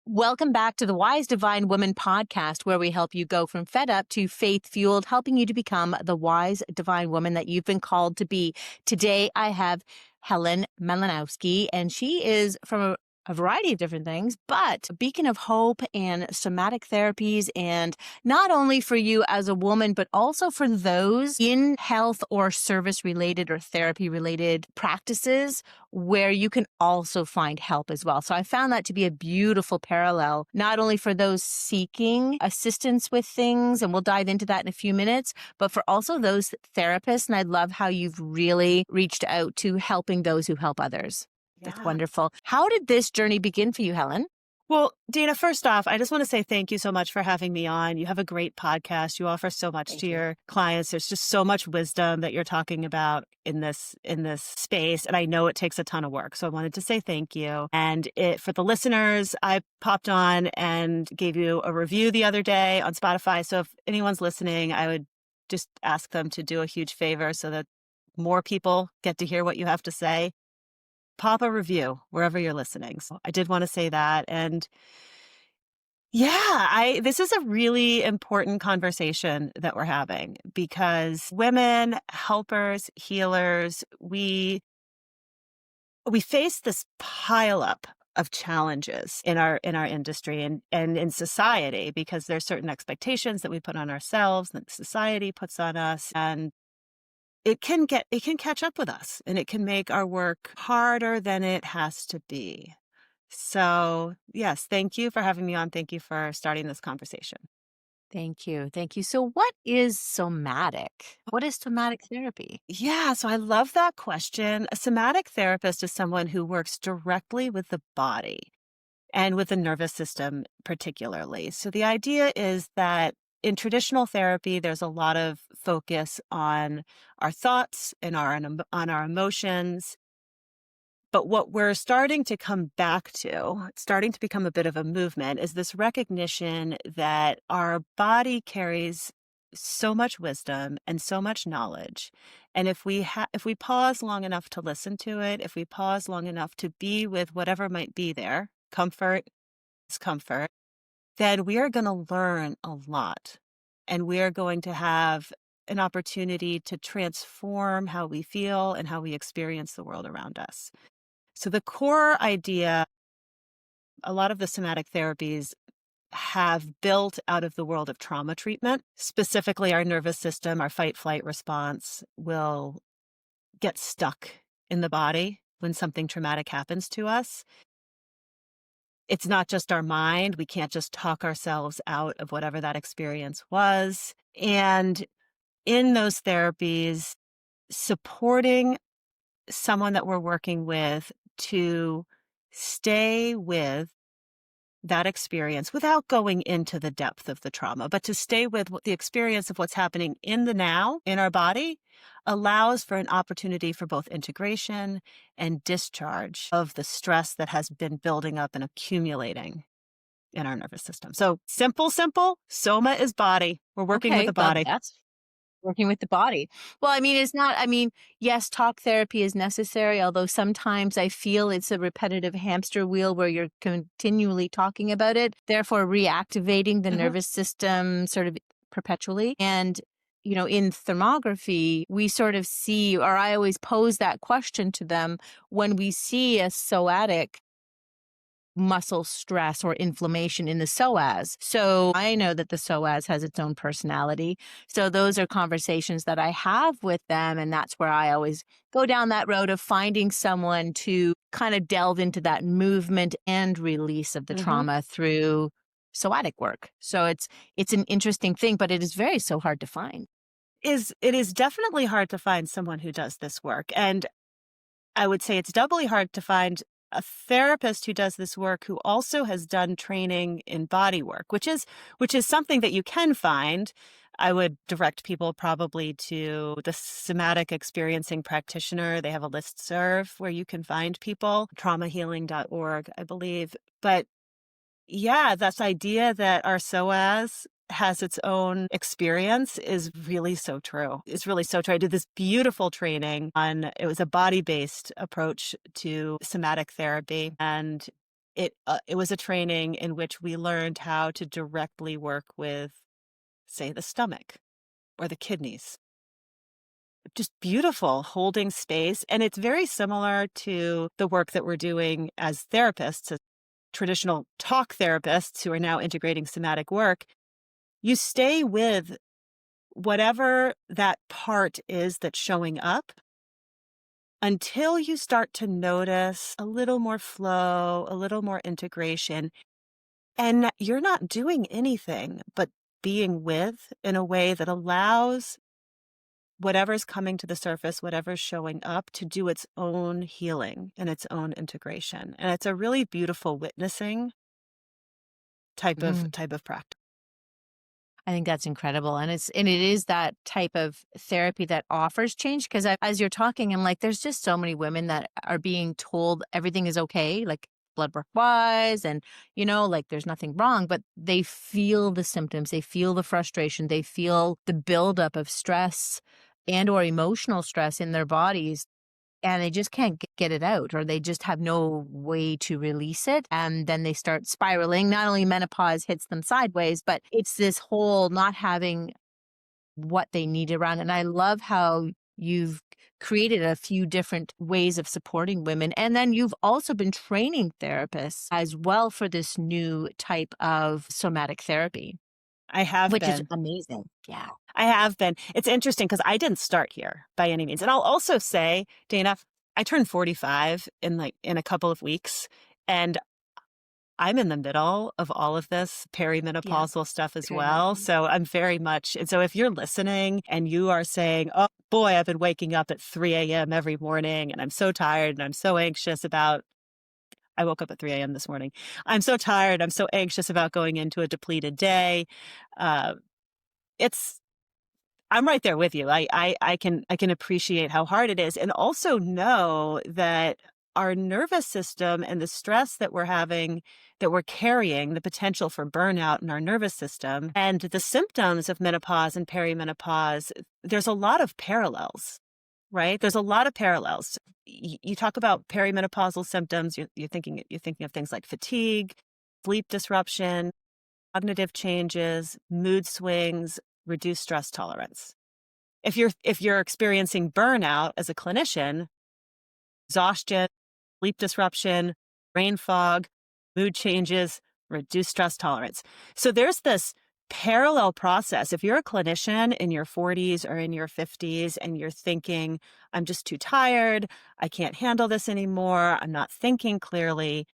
Welcome back to the Wise Divine Woman podcast, where we help you go from fed up to faith fueled, helping you to become the wise divine woman that you've been called to be. Today, I have Helen Malinowski, and she is from a variety of different things, but a beacon of hope and somatic therapies, and not only for you as a woman, but also for those in health or service related or therapy related practices where you can also find help as well. So I found that to be a beautiful parallel, not only for those seeking assistance with things, and we'll dive into that in a few minutes, but for also those therapists. And I love how you've really reached out to helping those who help others. That's wonderful. How did this journey begin for you, Helen? Well, Dana, first off, I just want to say thank you so much for having me on. You have a great podcast. You offer so much to your clients. There's just so much wisdom that you're talking about in this space. And I know it takes a ton of work. So I wanted to say thank you. And for the listeners, I popped on and gave you a review the other day on Spotify. So if anyone's listening, I would just ask them to do a huge favor so that more people get to hear what you have to say. Pop a review wherever you're listening. So I did want to say that. And yeah, this is a really important conversation that we're having, because women, helpers, healers, we face this pileup of challenges in our industry and in society, because there's certain expectations that we put on ourselves, that society puts on us, and it can catch up with us, and it can make our work harder than it has to be. So yes, thank you for having me on. Thank you for starting this conversation. Thank you. Thank you. So what is somatic? What is somatic therapy? Yeah, so I love that question. A somatic therapist is someone who works directly with the body and with the nervous system particularly. So the idea is that in traditional therapy, there's a lot of focus on our thoughts and on our emotions. But what we're starting to come back to, it's starting to become a bit of a movement, is this recognition that our body carries so much wisdom and so much knowledge. And if we pause long enough to listen to it, if we pause long enough to be with whatever might be there, comfort, discomfort, then we are going to learn a lot. And we are going to have an opportunity to transform how we feel and how we experience the world around us. So the core idea, a lot of the somatic therapies have built out of the world of trauma treatment. Specifically, our nervous system, our fight-flight response will get stuck in the body when something traumatic happens to us. It's not just our mind. We can't just talk ourselves out of whatever that experience was. And in those therapies, supporting someone that we're working with to stay with that experience without going into the depth of the trauma, but to stay with the experience of what's happening in the now in our body allows for an opportunity for both integration and discharge of the stress that has been building up and accumulating in our nervous system. So simple, soma is body. We're working with the body. That's working with the body. Well, yes, talk therapy is necessary, although sometimes I feel it's a repetitive hamster wheel where you're continually talking about it, therefore reactivating the nervous system sort of perpetually. And, in thermography, we sort of see, or I always pose that question to them when we see a psoatic muscle stress or inflammation in the psoas. So I know that the psoas has its own personality. So those are conversations that I have with them. And that's where I always go down that road of finding someone to kind of delve into that movement and release of the trauma through psoatic work. So it's an interesting thing, but it is so hard to find. It is definitely hard to find someone who does this work. And I would say it's doubly hard to find a therapist who does this work who also has done training in body work, which is something that you can find. I would direct people probably to the Somatic Experiencing Practitioner. They have a listserv where you can find people, traumahealing.org, I believe. But yeah, this idea that our psoas has its own experience is really so true. It's really so true. I did this beautiful training it was a body-based approach to somatic therapy. And it was a training in which we learned how to directly work with, say, the stomach or the kidneys. Just beautiful holding space. And it's very similar to the work that we're doing as therapists, as traditional talk therapists who are now integrating somatic work. You stay with whatever that part is that's showing up until you start to notice a little more flow, a little more integration. And you're not doing anything but being with in a way that allows whatever's coming to the surface, whatever's showing up, to do its own healing and its own integration. And it's a really beautiful witnessing Mm. type of practice. I think that's incredible. And it is that type of therapy that offers change because as you're talking, I'm like, there's just so many women that are being told everything is okay, like blood work wise, and like there's nothing wrong, but they feel the symptoms, they feel the frustration, they feel the buildup of stress and or emotional stress in their bodies and they just can't get it out or they just have no way to release it and then they start spiraling. Not only menopause hits them sideways, but it's this whole not having what they need around. And I love how you've created a few different ways of supporting women, and then you've also been training therapists as well for this new type of somatic therapy, I have which is been. amazing. Yeah. I have been. It's interesting because I didn't start here by any means. And I'll also say, Dana, I turned 45 in a couple of weeks, and I'm in the middle of all of this Yeah. perimenopausal stuff as well. Perimenopause. So I'm very much, and so if you're listening and you are saying, oh boy, I've been waking up at 3 a.m. every morning and I'm so tired and I'm so anxious about, I woke up at 3 a.m. this morning. I'm so tired. I'm so anxious about going into a depleted day. Uh, it's, I'm right there with you. I can appreciate how hard it is and also know that our nervous system and the stress that we're having, that we're carrying, the potential for burnout in our nervous system and the symptoms of menopause and perimenopause, there's a lot of parallels, right? There's a lot of parallels. You talk about perimenopausal symptoms, you're thinking of things like fatigue, sleep disruption, cognitive changes, mood swings, reduced stress tolerance. If you're experiencing burnout as a clinician, exhaustion, sleep disruption, brain fog, mood changes, reduced stress tolerance. So there's this parallel process. If you're a clinician in your 40s or in your 50s and you're thinking, I'm just too tired, I can't handle this anymore, I'm not thinking clearly,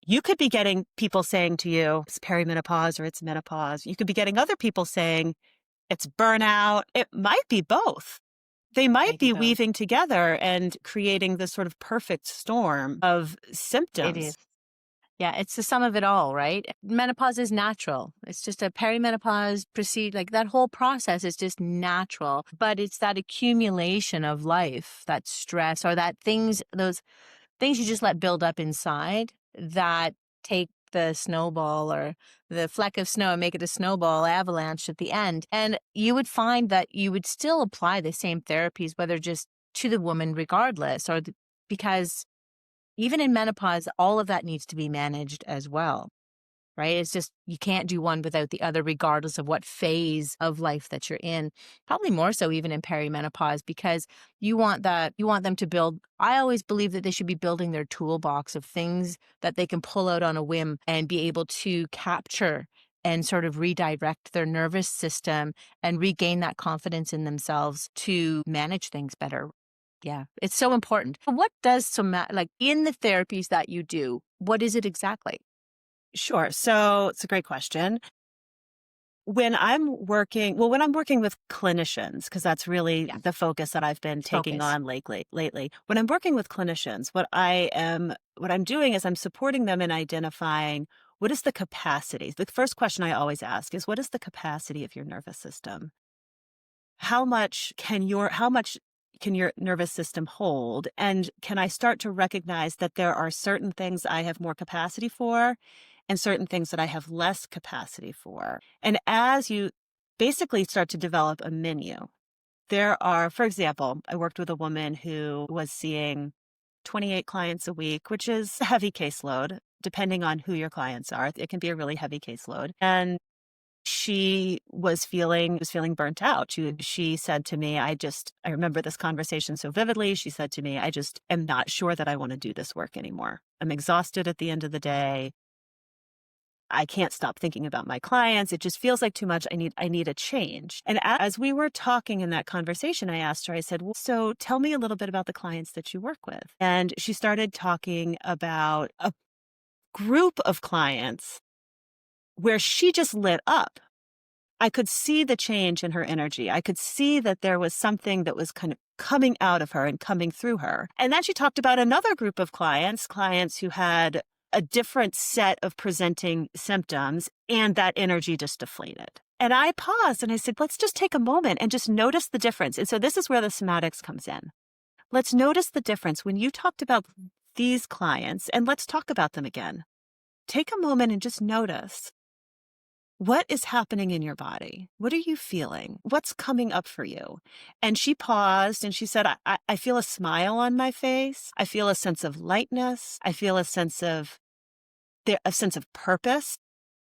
you could be getting people saying to you, it's perimenopause or it's menopause. You could be getting other people saying, it's burnout. It might be both. They might Maybe be both. weaving together and creating this sort of perfect storm of It is. symptoms. Yeah, it's the sum of it all, right? Menopause is natural. It's just a perimenopause like that whole process is just natural, but it's that accumulation of life, that stress or those things you just let build up inside that take the snowball or the fleck of snow and make it a snowball avalanche at the end. And you would find that you would still apply the same therapies, whether just to the woman regardless, because even in menopause, all of that needs to be managed as well, right? It's just you can't do one without the other, regardless of what phase of life that you're in. Probably more so even in perimenopause, because you want them to build. I always believe that they should be building their toolbox of things that they can pull out on a whim and be able to capture and sort of redirect their nervous system and regain that confidence in themselves to manage things better. Yeah, it's so important. What does like in the therapies that you do, what is it exactly? Sure. So it's a great question. When I'm working with clinicians, because that's really Yeah, the focus that I've been taking focus. on lately. When I'm working with clinicians, what I'm doing is I'm supporting them in identifying what is the capacity. The first question I always ask is, what is the capacity of your nervous system? How much can your nervous system hold? And can I start to recognize that there are certain things I have more capacity for and certain things that I have less capacity for? And as you basically start to develop a menu, for example, I worked with a woman who was seeing 28 clients a week, which is a heavy caseload, depending on who your clients are. It can be a really heavy caseload. And she was feeling burnt out. She said to me, I remember this conversation so vividly. She said to me, I just am not sure that I want to do this work anymore. I'm exhausted at the end of the day. I can't stop thinking about my clients. It just feels like too much. I need a change. And as we were talking in that conversation, I asked her, I said, well, so tell me a little bit about the clients that you work with. And she started talking about a group of clients where she just lit up. I could see the change in her energy. I could see that there was something that was kind of coming out of her and coming through her. And then she talked about another group of clients who had a different set of presenting symptoms, and that energy just deflated. And I paused and I said, let's just take a moment and just notice the difference. And so this is where the somatics comes in. Let's notice the difference. When you talked about these clients, and let's talk about them again, take a moment and just notice. What is happening in your body? What are you feeling? What's coming up for you? And she paused and she said, I feel a smile on my face. I feel a sense of lightness. I feel a sense of purpose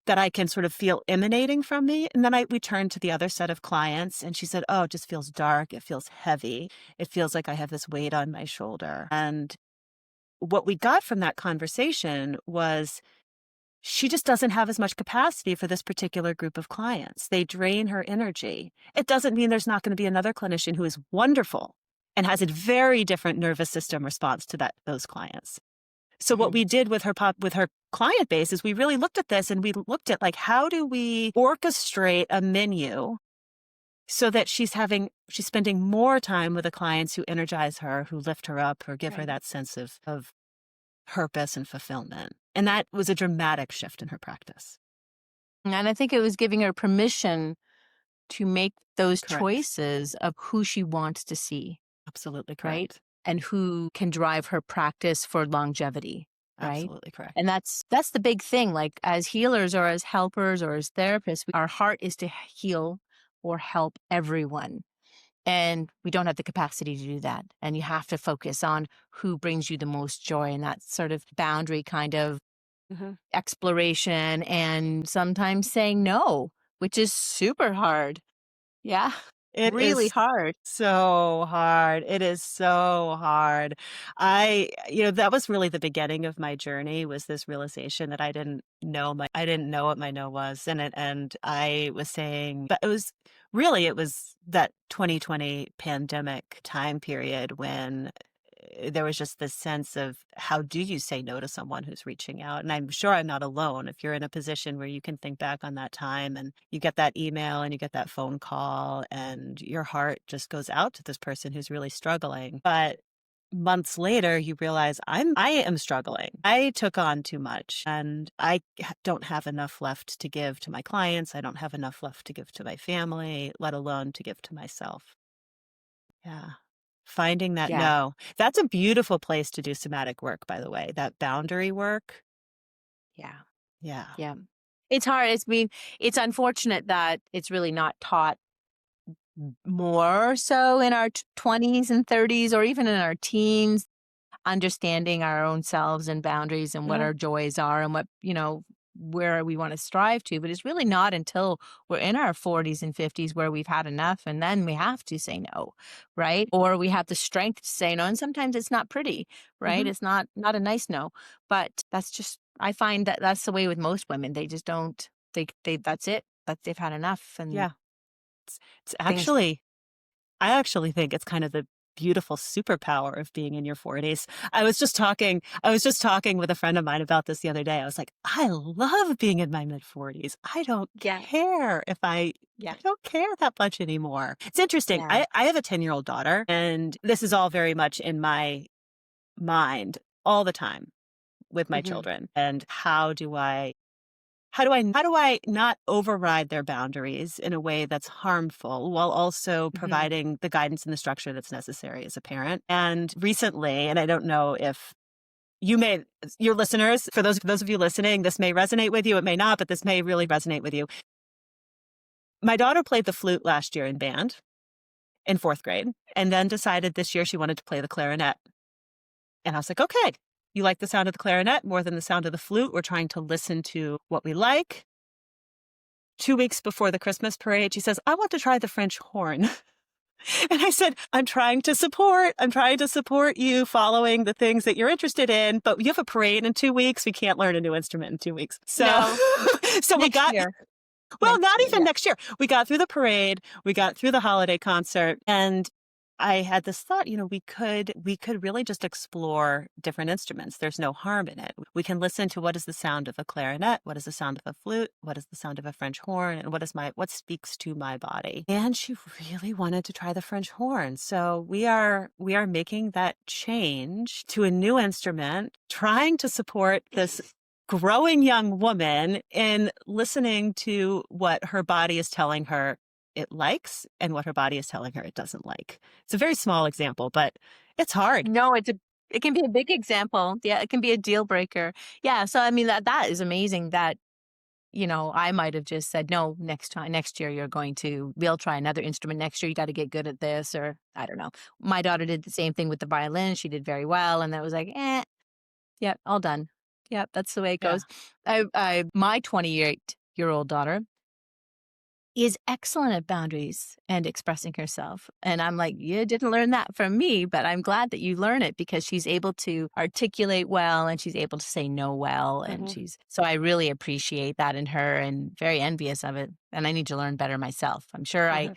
that I can sort of feel emanating from me. And then we turned to the other set of clients and she said, oh, it just feels dark. It feels heavy. It feels like I have this weight on my shoulder. And what we got from that conversation was she just doesn't have as much capacity for this particular group of clients. They drain her energy. It doesn't mean there's not going to be another clinician who is wonderful and has a very different nervous system response to those clients. So what we did with her client base is we really looked at this and we looked at, like, how do we orchestrate a menu so that she's spending more time with the clients who energize her, who lift her up, or give her that sense of purpose and fulfillment. And that was a dramatic shift in her practice. And I think it was giving her permission to make those Correct. choices of who she wants to see. Absolutely correct. Right? And who can drive her practice for longevity. Right? Absolutely correct. And that's the big thing. Like, as healers or as helpers or as therapists, our heart is to heal or help everyone. And we don't have the capacity to do that. And you have to focus on who brings you the most joy, and that sort of boundary kind of exploration, and sometimes saying no, which is super hard. Yeah. It really is hard. so hard. It is so hard. That was really the beginning of my journey, was this realization that I didn't know what my no was. And I was saying, but it was that 2020 pandemic time period when there was just this sense of, how do you say no to someone who's reaching out? And I'm sure I'm not alone. If you're in a position where you can think back on that time and you get that email and you get that phone call and your heart just goes out to this person who's really struggling. But months later, you realize I am struggling. I took on too much and I don't have enough left to give to my clients. I don't have enough left to give to my family, let alone to give to myself. Yeah. Finding that Yeah. no. That's a beautiful place to do somatic work, by the way, that boundary work. Yeah. Yeah. Yeah. It's hard. It's unfortunate that it's really not taught more so in our 20s and 30s, or even in our teens, understanding our own selves and boundaries and what our joys are and what, where we want to strive to. But it's really not until we're in our 40s and 50s where we've had enough, and then we have to say no, right? Or we have the strength to say no. And sometimes it's not pretty, right? It's not a nice no. But that's just, I find that that's the way with most women. They just don't, that's it. They've had enough. And Yeah. I actually think it's kind of the beautiful superpower of being in your 40s. I was just talking with a friend of mine about this the other day. I was like, I love being in my mid-40s. I don't care I don't care that much anymore. It's interesting. Yeah. I have a 10-year-old daughter, and this is all very much in my mind all the time with my children. And how do I not override their boundaries in a way that's harmful while also providing the guidance and the structure that's necessary as a parent? And recently, and I don't know if your listeners, for those of you listening, this may resonate with you, it may not, but this may really resonate with you. My daughter played the flute last year in band in 4th grade, and then decided this year she wanted to play the clarinet. And I was like, okay, You like the sound of the clarinet more than the sound of the flute. We're trying to listen to what we like. 2 weeks before the Christmas parade, she says, I want to try the French horn. And I said, I'm trying to support you following the things that you're interested in, but you have a parade in 2 weeks. We can't learn a new instrument in 2 weeks. So, No, so we next got, year. well, Next not year, even yeah. next year. We got through the parade, we got through the holiday concert, and I had this thought, we could really just explore different instruments. There's no harm in it. We can listen to what is the sound of a clarinet, what is the sound of a flute, what is the sound of a French horn, and what speaks to my body. And she really wanted to try the French horn. So we are making that change to a new instrument, trying to support this growing young woman in listening to what her body is telling her it likes and what her body is telling her it doesn't like. It's a very small example, but it's hard. No, it can be a big example. Yeah, it can be a deal breaker. Yeah, so I mean that is amazing that, I might have just said, "No, next year we'll try another instrument next year. You got to get good at this," or I don't know. My daughter did the same thing with the violin. She did very well, and that was like, yeah, all done. Yeah, that's the way it Yeah. goes. My 28-year-old daughter is excellent at boundaries and expressing herself. And I'm like, you didn't learn that from me, but I'm glad that you learn it because she's able to articulate well and she's able to say no well. And Hmm. so I really appreciate that in her and very envious of it. And I need to learn better myself. I'm sure Hmm.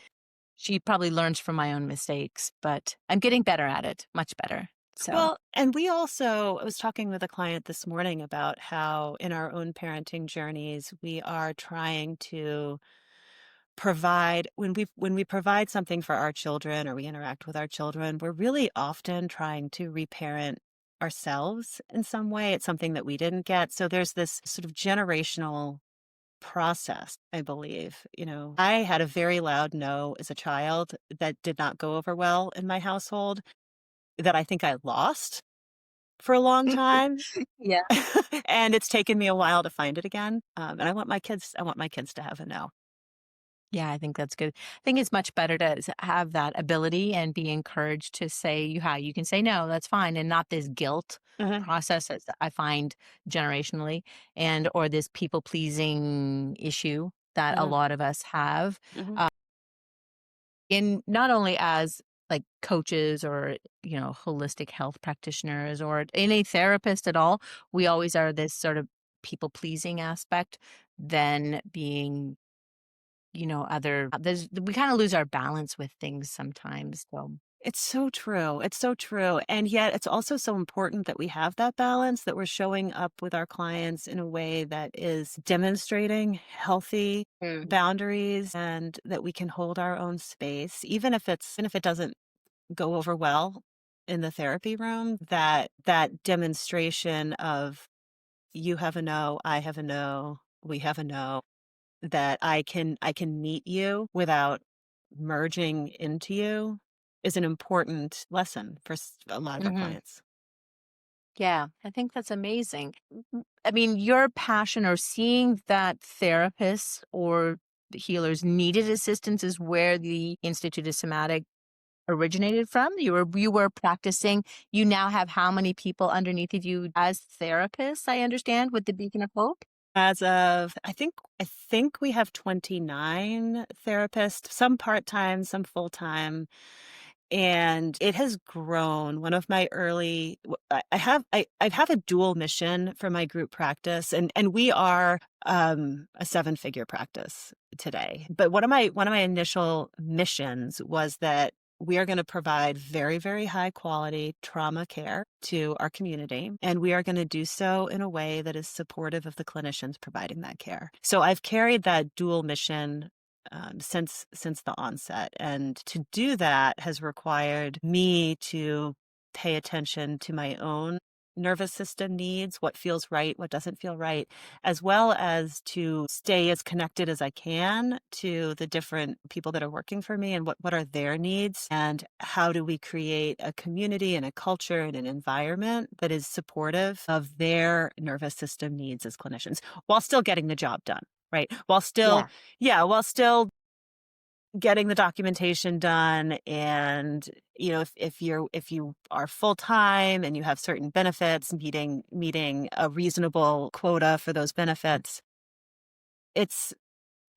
she probably learns from my own mistakes, but I'm getting better at it, much better. So, Well, and I was talking with a client this morning about how in our own parenting journeys, we are trying to provide when we provide something for our children or we interact with our children, we're really often trying to reparent ourselves in some way. It's something that we didn't get. So there's this sort of generational process, I believe. I had a very loud no as a child that did not go over well in my household that I think I lost for a long time. yeah. And it's taken me a while to find it again. And I want my kids to have a no. Yeah, I think that's good. I think it's much better to have that ability and be encouraged to say you can say no, that's fine, and not this guilt Hmm. process that I find generationally and or this people pleasing issue that a Hmm. lot of us have. Hmm. Uh, in not only as like coaches or holistic health practitioners or any therapist at all, we always are this sort of people pleasing aspect than being we kind of lose our balance with things sometimes. So, It's so true. It's so true. And yet it's also so important that we have that balance, that we're showing up with our clients in a way that is demonstrating healthy mm, boundaries and that we can hold our own space, even if it doesn't go over well in the therapy room, that demonstration of you have a no, I have a no, we have a no, that I can meet you without merging into you is an important lesson for a lot of our mhm. clients. Yeah, I think that's amazing. I mean, your passion or seeing that therapists or the healers needed assistance is where the Institute of Somatic originated from. You were practicing. You now have how many people underneath of you as therapists, I understand, with the Beacon of Hope? As of I think we have 29 therapists, some part-time, some full-time, and it has grown. One of my early I have a dual mission for my group practice, and we are a seven-figure practice today. But one of my initial missions was that we are going to provide very, very high quality trauma care to our community. And we are going to do so in a way that is supportive of the clinicians providing that care. So I've carried that dual mission since the onset. And to do that has required me to pay attention to my own nervous system needs, what feels right, what doesn't feel right, as well as to stay as connected as I can to the different people that are working for me and what are their needs and how do we create a community and a culture and an environment that is supportive of their nervous system needs as clinicians while still getting the job done, right? While still, Yeah. yeah, while still getting the documentation done, and if you are full time and you have certain benefits, meeting a reasonable quota for those benefits, it's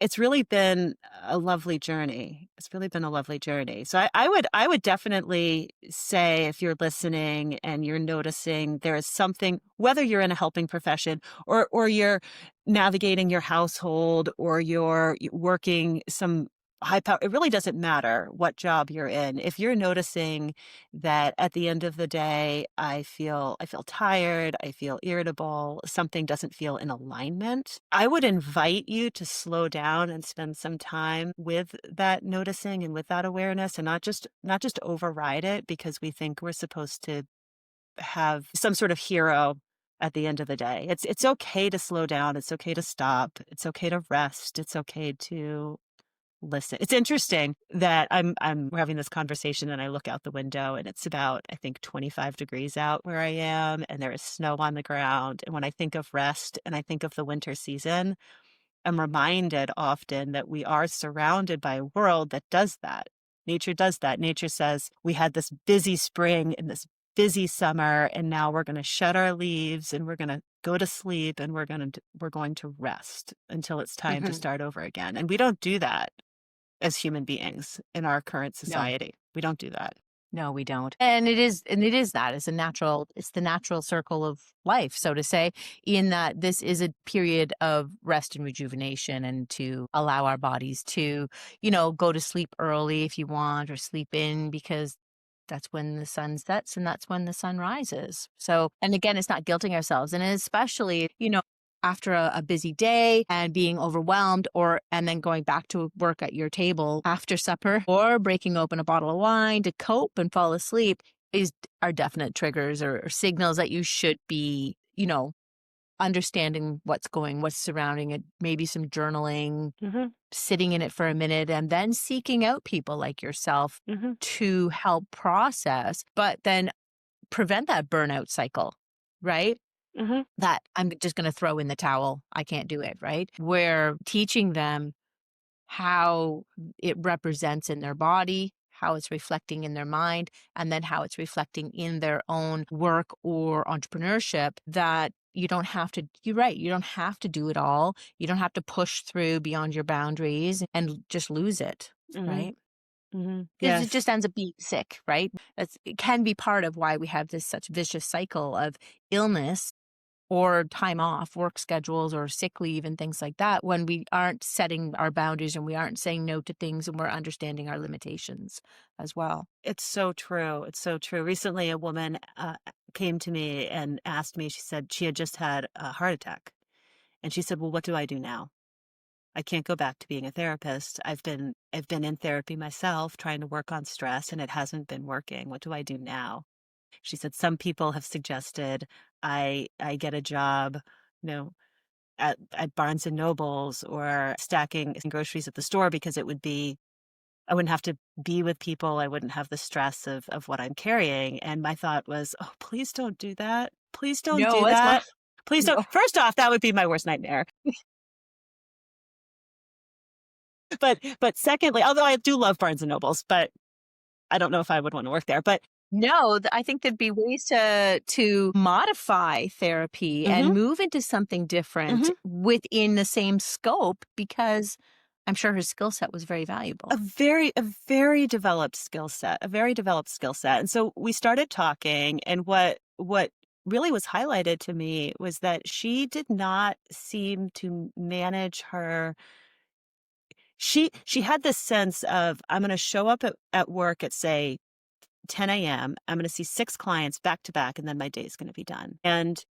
it's really been a lovely journey. It's really been a lovely journey. So I would definitely say, if you're listening and you're noticing there is something, whether you're in a helping profession or you're navigating your household or you're working some high power, it really doesn't matter what job you're in. If you're noticing that at the end of the day, I feel tired, I feel irritable, something doesn't feel in alignment, I would invite you to slow down and spend some time with that noticing and with that awareness, and not just override it because we think we're supposed to have some sort of hero at the end of the day. It's okay to slow down, it's okay to stop, it's okay to rest, it's okay to listen. It's interesting that we're having this conversation and I look out the window and it's about, I think, 25 degrees out where I am, and there is snow on the ground. And when I think of rest and I think of the winter season, I'm reminded often that we are surrounded by a world that does that. Nature does that. Nature says, we had this busy spring and this busy summer, and now we're going to shed our leaves and we're going to go to sleep, and we're going to rest until it's time to Mhm. start over again. And we don't do that as human beings in our current No. society. We don't do that. No, we don't. And it is that. It's the natural circle of life, so to say, in that this is a period of rest and rejuvenation and to allow our bodies to, go to sleep early if you want or sleep in because that's when the sun sets and that's when the sun rises. So, and again, it's not guilting ourselves. And especially, after a busy day and being overwhelmed and then going back to work at your table after supper or breaking open a bottle of wine to cope and fall asleep are definite triggers or signals that you should be, understanding what's surrounding it, maybe some journaling, Mhm, sitting in it for a minute, and then seeking out people like yourself mhm, to help process, but then prevent that burnout cycle, right? mhm, That I'm just going to throw in the towel. I can't do it, right? We're teaching them how it represents in their body, how it's reflecting in their mind, and then how it's reflecting in their own work or entrepreneurship. That you don't have to, you're right, you don't have to do it all. You don't have to push through beyond your boundaries and just lose it, mhm, right? mhm. Because it Yes. just ends up being sick, right? It can be part of why we have this such vicious cycle of illness or time off, work schedules or sick leave and things like that when we aren't setting our boundaries and we aren't saying no to things and we're understanding our limitations as well. It's so true. It's so true. Recently, a woman came to me and asked me, she said she had just had a heart attack. And she said, "Well, what do I do now? I can't go back to being a therapist. I've been in therapy myself trying to work on stress and it hasn't been working. What do I do now?" She said, "Some people have suggested I get a job, you know, at Barnes and Nobles or stacking groceries at the store because I wouldn't have to be with people. I wouldn't have the stress of what I'm carrying." And my thought was, "Oh, please don't do that. Please don't No, do that's not. that. Please don't." No. First off, that would be my worst nightmare. But secondly, although I do love Barnes and Nobles, but I don't know if I would want to work there. But No, I think there'd be ways to modify therapy and mhm, move into something different mhm. within the same scope because I'm sure her skill set was very valuable. A very developed skill set, a very developed skill set. And so we started talking, and what really was highlighted to me was that she did not seem to manage her. She had this sense of, I'm going to show up at work at, say, 10 a.m. I'm going to see six clients back to back, and then my day is going to be done. And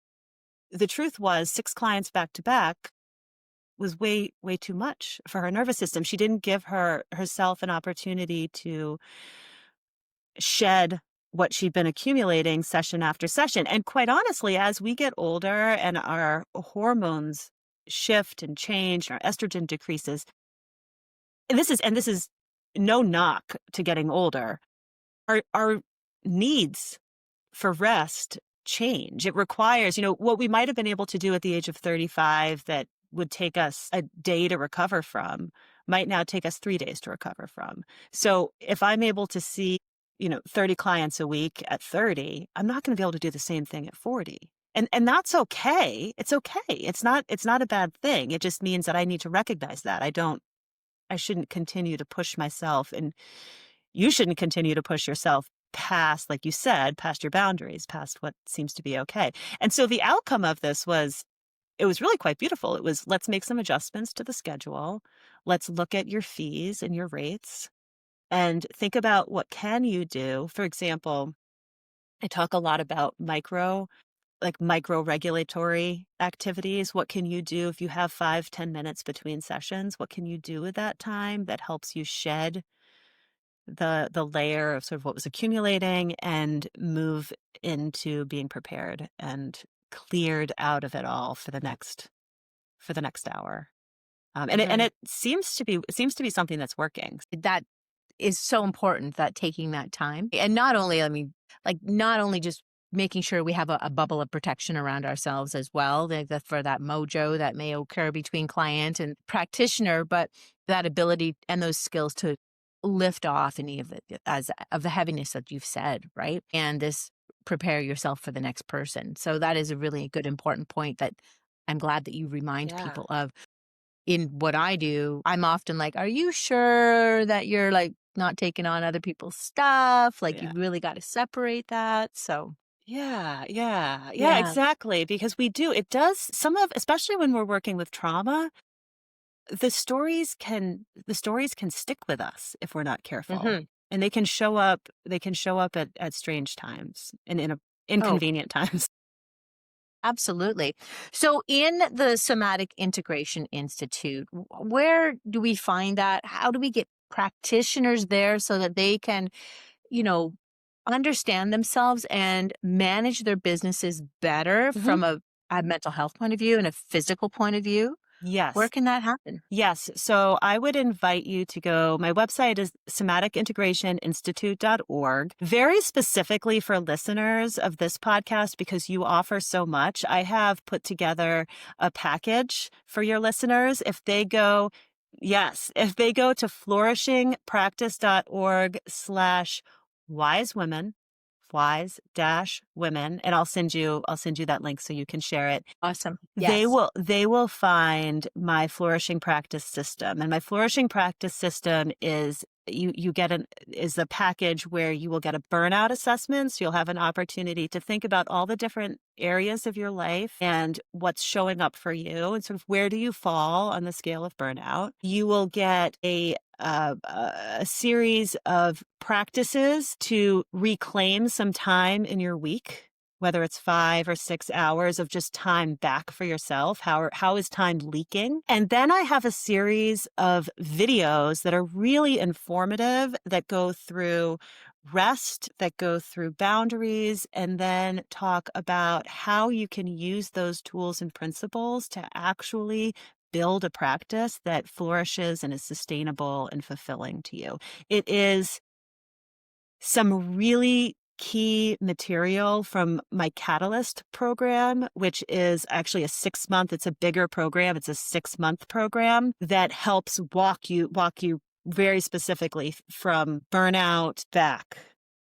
the truth was, six clients back to back was way too much for her nervous system. She didn't give herself an opportunity to shed what she'd been accumulating session after session. And quite honestly, as we get older and our hormones shift and change, our estrogen decreases, and this is no knock to getting older, our needs for rest change. It requires, what we might have been able to do at the age of 35 that would take us a day to recover from, might now take us 3 days to recover from. So if I'm able to see, 30 clients a week at 30, I'm not going to be able to do the same thing at 40. And that's okay. It's okay. It's not a bad thing. It just means that I need to recognize that. I shouldn't continue to push myself, and you shouldn't continue to push yourself past, like you said, past your boundaries, past what seems to be okay. And so the outcome of this was, it was really quite beautiful. It was, let's make some adjustments to the schedule. Let's look at your fees and your rates and think about what can you do. For example, I talk a lot about micro regulatory activities. What can you do if you have 5-10 minutes between sessions? What can you do with that time that helps you shed the layer of sort of what was accumulating and move into being prepared and cleared out of it all for the next hour. And Mhm. it seems to be something that's working. That is so important, that taking that time. And not only, I mean, like, not only just making sure we have a bubble of protection around ourselves as well, for that mojo that may occur between client and practitioner, but that ability and those skills to lift off any of it as of the heaviness that you've said, right? And this prepare yourself for the next person. So that is a really good important point that I'm glad that you remind Yeah. people of. In what I do, I'm often like, "Are you sure that you're, like, not taking on other people's stuff? Like, you Yeah. really gotta separate that." So, Yeah, yeah, yeah, yeah. exactly. Because it does especially when we're working with trauma, the stories can stick with us if we're not careful. Mhm. And they can show up at strange times and Oh, inconvenient times. absolutely. So in the Somatic Integration Institute, where do we find that? How do we get practitioners there so that they can, you know, understand themselves and manage their businesses better Mhm. from a mental health point of view and a physical point of view? Where Yes. can that happen? Yes. So I would invite you to go. My website is somaticintegrationinstitute.org. Very specifically for listeners of this podcast, because you offer so much, I have put together a package for your listeners. If they go to flourishingpractice.org/wise women, wise dash women, and I'll send you that link so you can share it. Awesome. They Yes. will they will find my flourishing practice system. And my flourishing practice system is you get an is the package where you will get a burnout assessment. So you'll have an opportunity to think about all the different areas of your life and what's showing up for you and sort of where do you fall on the scale of burnout. You will get a series of practices to reclaim some time in your week, whether it's 5 or 6 hours of just time back for yourself. How is time leaking? And then I have a series of videos that are really informative, that go through rest, that go through boundaries, and then talk about how you can use those tools and principles to actually build a practice that flourishes and is sustainable and fulfilling to you. It is some really key material from my Catalyst program, which is actually it's a bigger program. It's a 6-month program that helps walk you very specifically from burnout back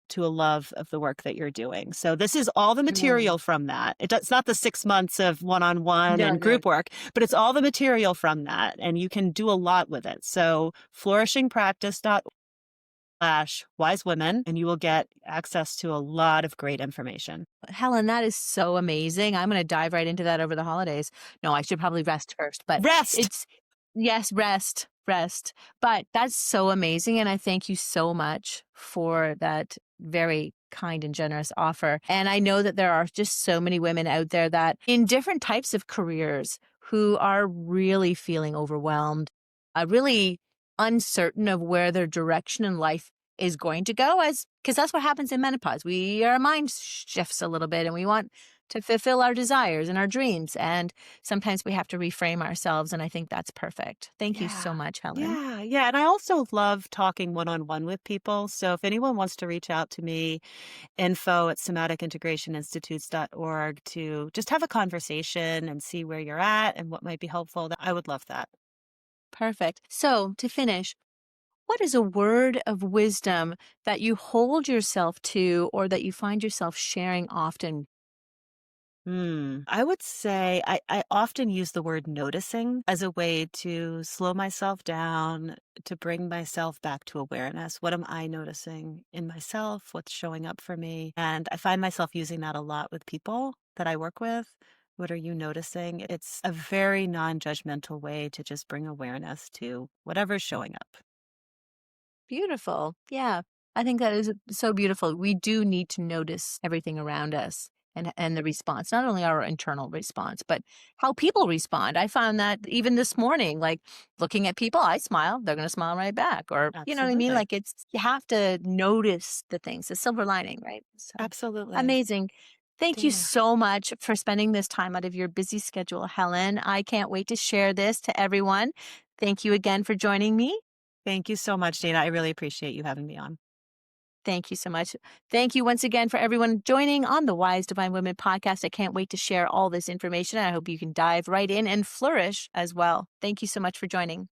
to a love of the work that you're doing. So this is all the Mm. material from that. It's not the 6 months of one-on-one No, and no. group work, but it's all the material from that. And you can do a lot with it. So flourishingpractice.org/wise women, and you will get access to a lot of great information. Helen, that is so amazing. I'm gonna dive right into that over the holidays. No, I should probably rest first, but Rest. it's yes, rest, rest. But that's so amazing, and I thank you so much for that very kind and generous offer. And I know that there are just so many women out there that in different types of careers who are really feeling overwhelmed, really uncertain of where their direction in life is going to go, as because that's what happens in menopause. Our mind shifts a little bit and we want to fulfill our desires and our dreams, and sometimes we have to reframe ourselves, and I think that's perfect. Thank you so Yeah. much, Helen. Yeah. Yeah. And I also love talking one-on-one with people. So if anyone wants to reach out to me, info@somaticintegrationinstitutes.org, to just have a conversation and see where you're at and what might be helpful, I would love that. Perfect. So to finish, what is a word of wisdom that you hold yourself to or that you find yourself sharing often? I would say I often use the word noticing as a way to slow myself down, to bring myself back to awareness. What am I noticing in myself? What's showing up for me? And I find myself using that a lot with people that I work with. What are you noticing? It's a very non judgmental way to just bring awareness to whatever's showing up. Beautiful. Yeah. I think that is so beautiful. We do need to notice everything around us and the response, not only our internal response, but how people respond. I found that even this morning, like looking at people, I smile, they're going to smile right back. Or, you know what I mean? Absolutely. Like you have to notice the things, the silver lining, right? So Absolutely. amazing. Thank you Dana. so much for spending this time out of your busy schedule, Helen. I can't wait to share this to everyone. Thank you again for joining me. Thank you so much, Dana. I really appreciate you having me on. Thank you so much. Thank you once again for everyone joining on the Wise Divine Women podcast. I can't wait to share all this information. I hope you can dive right in and flourish as well. Thank you so much for joining.